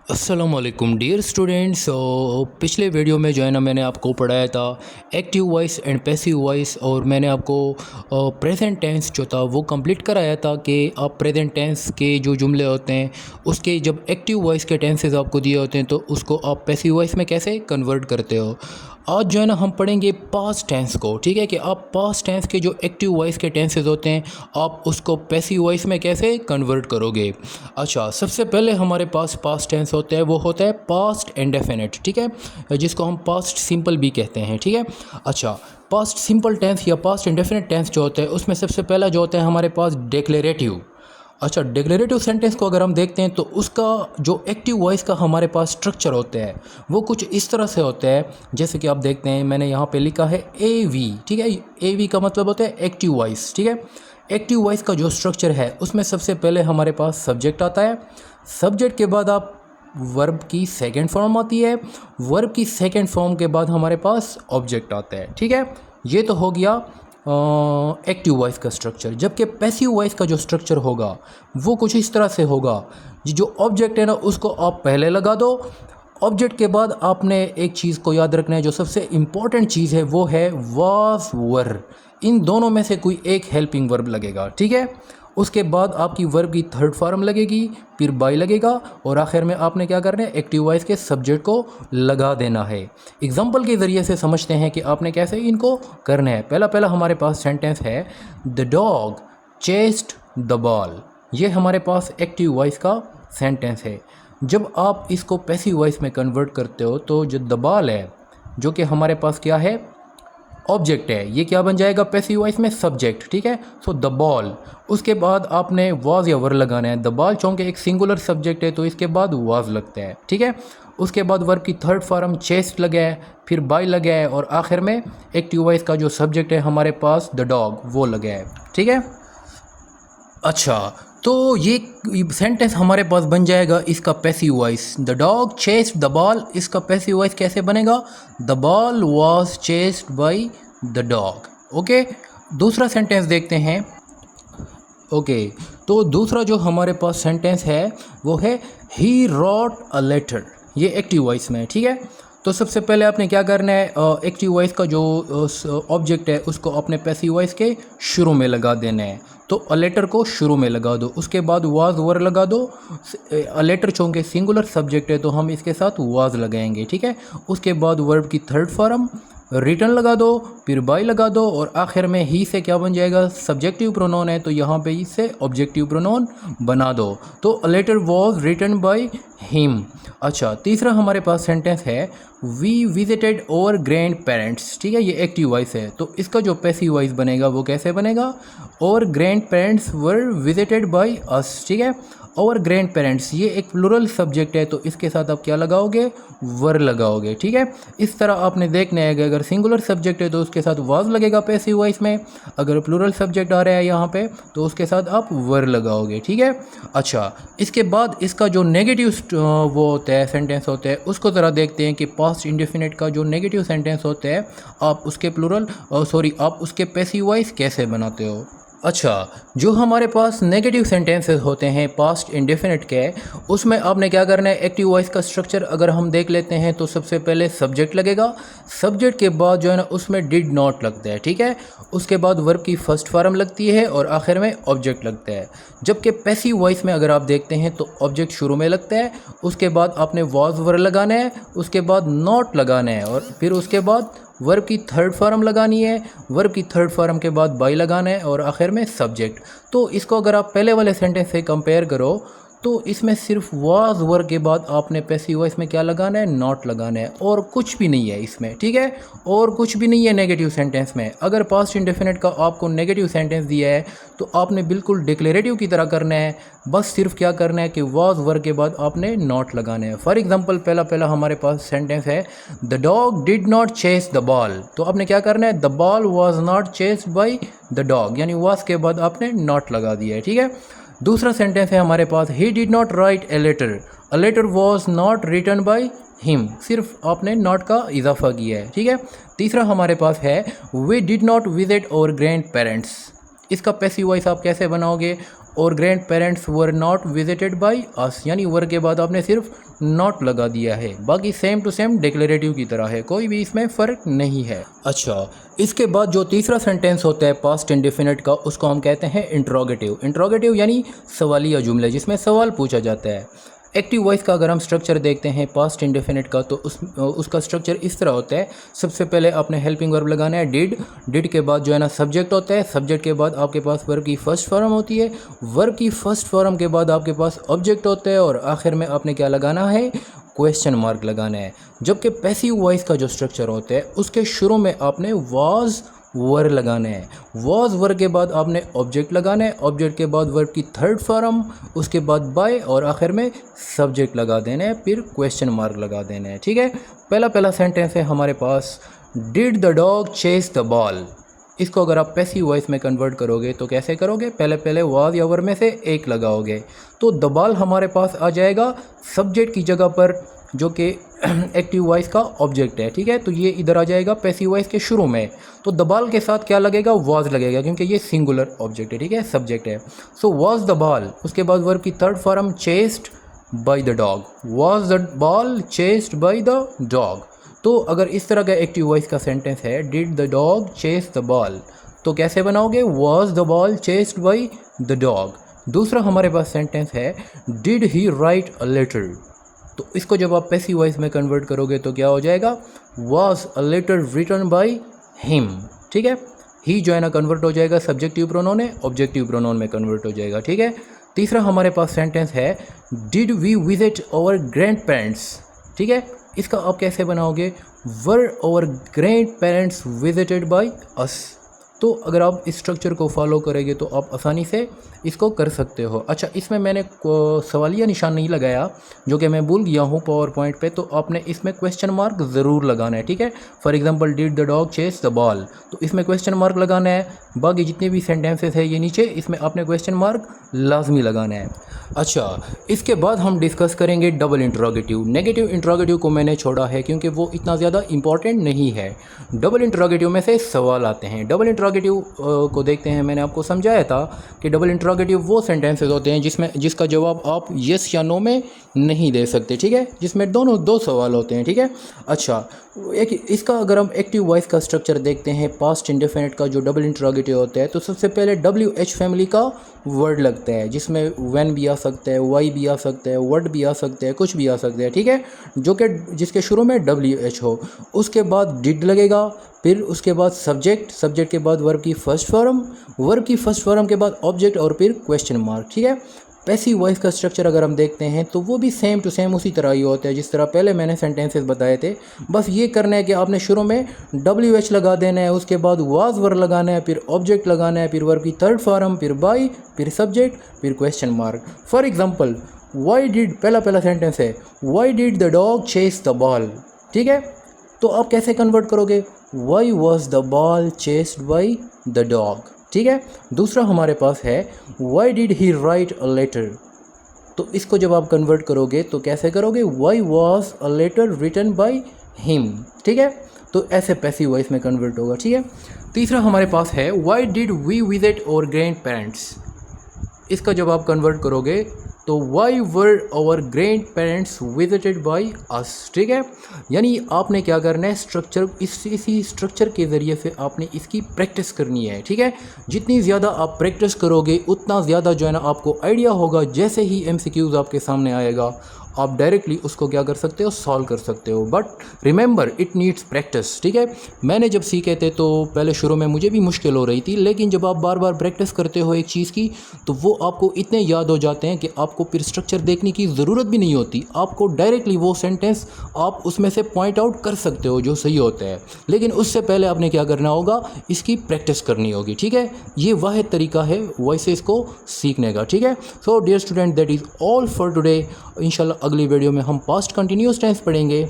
अस्सलामुअलैकुम dear students. पिछले video में जो है ना मैंने आपको पढ़ाया था active voice and passive voice, और मैंने आपको प्रेजेंट टेंस जो था वो कंप्लीट कराया था कि आप प्रेजेंट टेंस के जो जुमले होते हैं उसके जब एक्टिव वॉइस के टेंसेस आपको दिए होते हैं तो उसको आप पैसिव वॉइस में कैसे कन्वर्ट करते हो। आज जो है ना हम पढ़ेंगे पास्ट टेंस को, ठीक है, कि आप पास्ट टेंस के जो एक्टिव वॉइस के टेंसेस होते हैं आप उसको पैसिव वॉइस में कैसे कन्वर्ट करोगे। अच्छा, सबसे पहले हमारे पास पास्ट टेंस होता है, वो होता है पास्ट इंडेफिनिट, ठीक है, जिसको हम पास्ट सिंपल भी कहते हैं, ठीक है। अच्छा, पास्ट सिंपल टेंस या पास्ट इंडेफिनिट टेंस जो होता है उसमें सबसे पहला जो होता है हमारे पास डिक्लेरेटिव। अच्छा, डिक्लेरेटिव सेंटेंस को अगर हम देखते हैं तो उसका जो एक्टिव वॉइस का हमारे पास स्ट्रक्चर होता है वो कुछ इस तरह से होता है, जैसे कि आप देखते हैं मैंने यहाँ पे लिखा है ए वी, ठीक है। ए वी का मतलब होता है एक्टिव वॉइस, ठीक है। एक्टिव वॉइस का जो स्ट्रक्चर है उसमें सबसे पहले हमारे पास सब्जेक्ट आता है, सब्जेक्ट के बाद आप वर्ब की सेकंड फॉर्म आती है, वर्ब की सेकंड फॉर्म के बाद हमारे पास ऑब्जेक्ट आता है, ठीक है। ये तो हो गया एक्टिव वॉइस का स्ट्रक्चर। जबकि पैसिव वॉइस का जो स्ट्रक्चर होगा वो कुछ इस तरह से होगा, जो ऑब्जेक्ट है ना उसको आप पहले लगा दो, ऑब्जेक्ट के बाद आपने एक चीज़ को याद रखना है, जो सबसे इम्पॉर्टेंट चीज़ है वो है वाज वर। इन दोनों में से कोई एक हेल्पिंग वर्ब लगेगा, ठीक है। उसके बाद आपकी वर्ब की थर्ड फॉर्म लगेगी, फिर बाई लगेगा, और आखिर में आपने क्या करना है, एक्टिव वॉइस के सब्जेक्ट को लगा देना है। एग्जाम्पल के ज़रिए से समझते हैं कि आपने कैसे इनको करना है। पहला हमारे पास सेंटेंस है the dog chased the ball. ये हमारे पास एक्टिव वॉइस का सेंटेंस है। जब आप इसको पैसिव वॉइस में कन्वर्ट करते हो तो जो द बॉल है, जो कि हमारे पास क्या है, ऑब्जेक्ट है, ये क्या बन जाएगा पैसिव वॉइस में, सब्जेक्ट, ठीक है। सो द बॉल, उसके बाद आपने वाज या वर लगाना है। द बॉल चूँकि एक सिंगुलर सब्जेक्ट है तो इसके बाद वाज लगता है, ठीक है। उसके बाद वर्ब की थर्ड फॉर्म चेस्ट लगा है, फिर बाय लगा है, और आखिर में एक्टिव वॉइस का जो सब्जेक्ट है हमारे पास द डॉग वो लगा है, ठीक है। अच्छा, तो ये सेंटेंस हमारे पास बन जाएगा इसका passive voice, the dog chased the ball. इसका पैसिव वॉइस कैसे बनेगा, the ball was chased by the dog. Okay, दूसरा सेंटेंस देखते हैं। ओके, तो दूसरा जो हमारे पास सेंटेंस है वो है ही रॉट अ लेटर। ये एक्टिव वॉइस में है, ठीक है। तो सबसे पहले आपने क्या करना है, एक्टिव वॉइस का जो ऑब्जेक्ट है उसको अपने पैसिव वॉइस के शुरू में लगा देना है। तो अ लेटर को शुरू में लगा दो, उसके बाद वाज वर लगा दो। अ लेटर चूँकि सिंगुलर सब्जेक्ट है तो हम इसके साथ वाज लगाएंगे, ठीक है। उसके बाद वर्ब की थर्ड फॉर्म रिटर्न लगा दो, फिर बाय लगा दो, और आखिर में ही से क्या बन जाएगा, सब्जेक्टिव प्रोनाउन है तो यहाँ पे इससे ऑब्जेक्टिव प्रोनाउन बना दो। तो a letter was written by him. अच्छा, तीसरा हमारे पास सेंटेंस है we visited over grand parents, ठीक है। ये एक्टिव वॉइस है तो इसका जो पैसिव वॉइस बनेगा वो कैसे बनेगा, और grand parents were visited by अस, ठीक है। और ग्रैंड पेरेंट्स ये एक प्लूरल सब्जेक्ट है तो इसके साथ आप क्या लगाओगे, वर लगाओगे, ठीक है। इस तरह आपने देखना है कि अगर सिंगुलर सब्जेक्ट है तो उसके साथ वाज लगेगा पैसिव वॉइस में, अगर प्लूरल सब्जेक्ट आ रहा है यहाँ पे तो उसके साथ आप वर लगाओगे, ठीक है। अच्छा, इसके बाद इसका जो नेगेटिव वो होता है, सेंटेंस होता है, उसको ज़रा देखते हैं कि पास्ट इंडेफिनिट का जो नेगेटिव सेंटेंस होता है आप उसके आप उसके पैसिव वॉइस कैसे बनाते हो। अच्छा, जो हमारे पास नेगेटिव सेंटेंसेस होते हैं पास्ट इंडेफिनिट के, उसमें आपने क्या करना है, एक्टिव वॉइस का स्ट्रक्चर अगर हम देख लेते हैं तो सबसे पहले सब्जेक्ट लगेगा, सब्जेक्ट के बाद जो है ना उसमें डिड नॉट लगता है, ठीक है। उसके बाद वर्ब की फर्स्ट फॉर्म लगती है और आखिर में ऑब्जेक्ट लगता है। जबकि पैसिव वॉइस में अगर आप देखते हैं तो ऑब्जेक्ट शुरू में लगता है, उसके बाद आपने वाज वर लगाना है, उसके बाद नॉट लगाना है, और फिर उसके बाद वर्ब की थर्ड फॉर्म लगानी है, वर्ब की थर्ड फॉर्म के बाद बाय लगाना है, और आखिर में सब्जेक्ट। तो इसको अगर आप पहले वाले सेंटेंस से कंपेयर करो तो इसमें सिर्फ वाज वर के बाद आपने पैसिव वॉइस में क्या लगाना है, नॉट लगाना है, और कुछ भी नहीं है इसमें, ठीक है। और कुछ भी नहीं है नेगेटिव सेंटेंस में। अगर पास्ट इंडेफिनिट का आपको नेगेटिव सेंटेंस दिया है तो आपने बिल्कुल डिक्लेरेटिव की तरह करना है, बस सिर्फ क्या करना है कि वाज वर के बाद आपने नॉट लगाना है। फॉर एग्जांपल पहला हमारे पास सेंटेंस है the dog did not chess the ball. तो आपने क्या करना है, the ball was not chased by the dog, यानी वाज के बाद आपने नॉट लगा दिया है, ठीक है। दूसरा सेंटेंस है हमारे पास he did not write a letter, a letter was not written by him, सिर्फ आपने नॉट का इजाफा किया है, ठीक है। तीसरा हमारे पास है we did not visit our grand parents. इसका पैसिव वॉइस आप कैसे बनाओगे, और grand parents were not visited by us, यानी वर के बाद आपने सिर्फ नॉट लगा दिया है, बाकी सेम टू सेम डिक्लेरेटिव की तरह है, कोई भी इसमें फ़र्क नहीं है। अच्छा, इसके बाद जो तीसरा सेंटेंस होता है पास्ट इंडेफिनिट का, उसको हम कहते हैं इंट्रोगेटिव। इंट्रोगेटिव यानी सवालिया जुमले जिसमें सवाल पूछा जाता है। एक्टिव वॉइस का अगर हम स्ट्रक्चर देखते हैं पास्ट इंडेफिनिट का, तो उसका स्ट्रक्चर इस तरह होता है। सबसे पहले आपने हेल्पिंग वर्ब लगाना है डिड के बाद जो है ना सब्जेक्ट होता है, सब्जेक्ट के बाद आपके पास वर्ब की फर्स्ट फॉर्म होती है, वर्ब की फर्स्ट फॉर्म के बाद आपके पास ऑब्जेक्ट होता है, और आखिर में आपने क्या लगाना है, क्वेश्चन मार्क लगाना है। जबकि पैसिव वॉइस का जो स्ट्रक्चर होता है उसके शुरू में आपने वाज वर लगाना है, वॉज वर के बाद आपने ऑब्जेक्ट लगाना है, ऑब्जेक्ट के बाद वर्ब की थर्ड फॉर्म, उसके बाद बाय, और आखिर में सब्जेक्ट लगा देना है, फिर क्वेश्चन मार्क लगा देना है। ठीक है, पहला सेंटेंस है हमारे पास, did the dog chase the ball. इसको अगर आप पैसिव वॉइस में कन्वर्ट करोगे तो कैसे करोगे, पहले वाज या वर में से एक लगाओगे, तो द बॉल हमारे पास आ जाएगा सब्जेक्ट की जगह पर, जो कि एक्टिव वॉइस का ऑब्जेक्ट है। ठीक है, तो ये इधर आ जाएगा पैसिव वॉइस के शुरू में, तो द बॉल के साथ क्या लगेगा, वाज लगेगा, क्योंकि ये सिंगुलर ऑब्जेक्ट है। ठीक है, सब्जेक्ट है, सो वाज द बॉल, उसके बाद वर्ब की third form chased by the dog, was the ball chased by the dog. तो अगर इस तरह का एक्टिव वॉइस का सेंटेंस है, did the dog chase the ball, तो कैसे बनाओगे, was the ball chased by the dog. दूसरा हमारे पास सेंटेंस है, did he write a letter, तो इसको जब आप पैसिव वॉइस में कन्वर्ट करोगे तो क्या हो जाएगा, was a letter written by him. ठीक है, ही जो है ना कन्वर्ट हो जाएगा सब्जेक्टिव प्रोनाउन है, ऑब्जेक्टिव प्रोनाउन में कन्वर्ट हो जाएगा। ठीक है, तीसरा हमारे पास सेंटेंस है, did we visit our grand parents. ठीक है, इसका आप कैसे बनाओगे, were our grand parents visited by us. तो अगर आप इस स्ट्रक्चर को फॉलो करेंगे तो आप आसानी से इसको कर सकते हो। अच्छा, इसमें मैंने सवालिया निशान नहीं लगाया, जो कि मैं भूल गया हूँ पावर पॉइंट पे, तो आपने इसमें क्वेश्चन मार्क ज़रूर लगाना है। ठीक है, for example did the dog chase the ball, तो इसमें क्वेश्चन मार्क लगाना है। बाकी जितने भी सेंटेंसेस है ये नीचे, इसमें आपने क्वेश्चन मार्क लाजमी लगाना है। अच्छा, इसके बाद हम डिस्कस करेंगे डबल इंट्रोगेटिव। नेगेटिव इंट्रोगेटिव को मैंने छोड़ा है क्योंकि वो इतना ज़्यादा इंपॉर्टेंट नहीं है। डबल इंट्रोगेटिव में से सवाल आते हैं। डबल इंट्रोगेटिव को देखते हैं, मैंने आपको समझाया था कि डबल इंट्रोगेटिव वो सेंटेंसेस होते हैं जिसका जवाब आप येस या नो में नहीं दे सकते। ठीक है, जिसमें दो सवाल होते हैं। ठीक है, अच्छा, इसका अगर हम एक्टिव वॉइस का स्ट्रक्चर देखते हैं पास्ट इंडेफिनिट का जो डबल इंट्रोगेटिव होता है, तो सबसे पहले WH फैमिली का वर्ड लगता है, जिसमें व्हेन भी आ सकता है, वाई भी आ सकता है, वर्ड भी आ सकते हैं, कुछ भी आ सकते हैं। ठीक है, जो कि जिसके शुरू में WH हो। उसके बाद डिड लगेगा, फिर उसके बाद सब्जेक्ट के बाद वर्ब की फर्स्ट फॉर्म के बाद ऑब्जेक्ट, और फिर क्वेश्चन मार्क। ठीक है, पैसिव वॉइस का स्ट्रक्चर अगर हम देखते हैं तो वो भी सेम टू सेम उसी तरह ही होता है जिस तरह पहले मैंने सेंटेंसेस बताए थे। बस ये करना है कि आपने शुरू में WH लगा देना है, उसके बाद वाज वर्ब लगाना है, फिर ऑब्जेक्ट लगाना है, फिर वर्ब की थर्ड फॉर्म, फिर बाय, फिर सब्जेक्ट, फिर question mark. For example, why did, पहला सेंटेंस है, why did the dog chase the ball. ठीक है, तो आप कैसे कन्वर्ट करोगे, why was the ball chased by the dog. ठीक है, दूसरा हमारे पास है, why did he write a letter, तो इसको जब आप कन्वर्ट करोगे तो कैसे करोगे, why was a letter written by him. ठीक है, तो ऐसे पैसिव वॉइस में कन्वर्ट होगा। ठीक है, तीसरा हमारे पास है, why did we visit our grand parents. इसका जब आप कन्वर्ट करोगे तो why were our grand parents visited by us. ठीक है, यानी आपने क्या करना है, इसी स्ट्रक्चर के ज़रिए से आपने इसकी प्रैक्टिस करनी है। ठीक है, जितनी ज़्यादा आप प्रैक्टिस करोगे उतना ज़्यादा जो है ना आपको आइडिया होगा। जैसे ही MCQs आपके सामने आएगा आप डायरेक्टली उसको क्या कर सकते हो, सॉल्व कर सकते हो। But remember it needs practice. ठीक है, मैंने जब सीखे थे तो पहले शुरू में मुझे भी मुश्किल हो रही थी, लेकिन जब आप बार बार प्रैक्टिस करते हो एक चीज़ की तो वो आपको इतने याद हो जाते हैं कि आपको फिर स्ट्रक्चर देखने की ज़रूरत भी नहीं होती। आपको डायरेक्टली वो सेंटेंस आप उसमें से पॉइंट आउट कर सकते हो जो सही होता है, लेकिन उससे पहले आपने क्या करना होगा, इसकी प्रैक्टिस करनी होगी। ठीक है, ये वाहिद तरीका है वॉइसेस को सीखने का। ठीक है, so dear student, that is all for today. इंशाल्लाह अगली वीडियो में हम पास्ट कंटिन्यूस टेंस पढ़ेंगे।